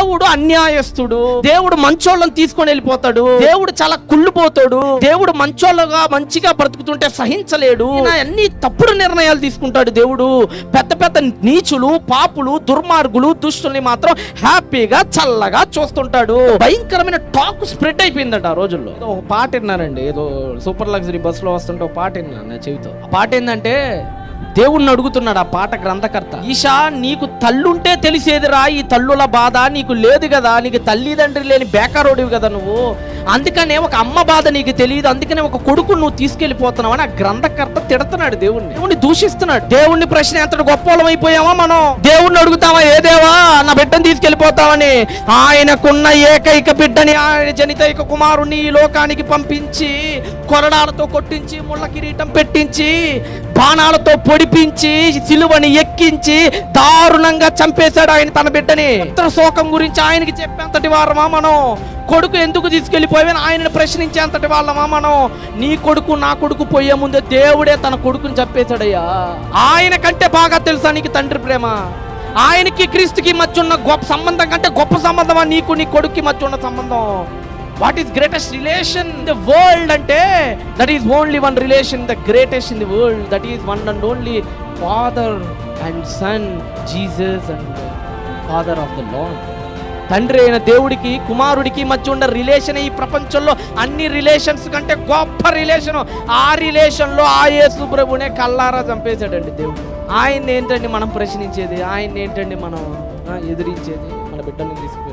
దేవుడు అన్యాయస్తుడు, దేవుడు మంచోళ్ళని తీసుకొని వెళ్ళిపోతాడు, దేవుడు చాలా కుళ్ళిపోతాడు, దేవుడు మంచోళ్ళగా మంచిగా బ్రతుకుతుంటే సహించలేడు, అన్ని తప్పుడు నిర్ణయాలు తీసుకుంటాడు దేవుడు. పెద్ద పెద్ద నీచులు, పాపులు, దుర్మార్గులు, దుష్టుల్ని మాత్రం హ్యాపీగా చల్లగా చూస్తుంటాడు. భయంకరమైన టాక్ స్ప్రెడ్ అయిపోయిందట ఆ రోజుల్లో. ఒక పాట విన్నారండి, ఏదో సూపర్ లగ్జరీ బస్ లో వస్తుంటే ఒక పాట విన్నాను నా చెవితో. ఆ పాట ఏంటంటే, దేవుణ్ణి అడుగుతున్నాడు ఆ పాట గ్రంథకర్త, ఈశా నీకు తల్లుంటే తెలిసేదిరా ఈ తల్లుల బాధ, నీకు లేదు కదా, నీకు తల్లిదండ్రి లేని బేకారోడివి కదా నువ్వు, అందుకనే ఒక అమ్మ బాధ నీకు తెలియదు, అందుకనే ఒక కొడుకు నువ్వు తీసుకెళ్లిపోతున్నావు అని ఆ గ్రంథకర్త తిడుతున్నాడు దేవుణ్ణి దూషిస్తున్నాడు. దేవుణ్ణి ప్రశ్న, ఎంత గొప్పలం అయిపోయామా మనం? దేవుణ్ణి అడుగుతావా, ఏ దేవా నా బిడ్డను తీసుకెళ్లిపోతావని? ఆయనకున్న ఏకైక బిడ్డని, ఆయన జనితైక కుమారుని ఈ లోకానికి పంపించి కొరడాలతో కొట్టించి, ముళ్ళ కిరీటం పెట్టించి, బాణాలతో పొడిపించి, సిలువని ఎక్కించి దారుణంగా చంపేశాడు ఆయన తన బిడ్డని. పుత్ర శోకం గురించి ఆయనకి చెప్పేంతటి వారమా మనం? కొడుకు ఎందుకు తీసుకెళ్లిపోయావని ఆయనను ప్రశ్నించేంతటి వాళ్ళమా మనం? నీ కొడుకు నా కొడుకు పోయే ముందే దేవుడే తన కొడుకుని చంపేశాడయ్యా. ఆయన కంటే బాగా తెలుసా నీకు తండ్రి ప్రేమ? ఆయనకి క్రీస్తుకి మధ్య ఉన్న గొప్ప సంబంధం కంటే గొప్ప సంబంధమా నీకు నీ కొడుక్కి మధ్య ఉన్న సంబంధం? What is greatest relation in the world అంటే, that is only one relation, the greatest in the world, that is one and only father and son, Jesus and father of the lord. తండ్రి అయిన దేవుడికి కుమారుడికి మధ్య ఉన్న relation ఈ ప్రపంచంలో అన్ని రిలేషన్స్ కంటే గొప్ప రిలేషన్. ఆ రిలేషన్లో ఆ యేసు ప్రభునే కల్లారా చంపేశాడండి దేవుడు. ఆయన్ని ఏంటండి మనం ప్రశ్నించేది? ఆయన్ని ఏంటండి మనం ఎదిరించేది? మన బిడ్డల్ని తీసుకు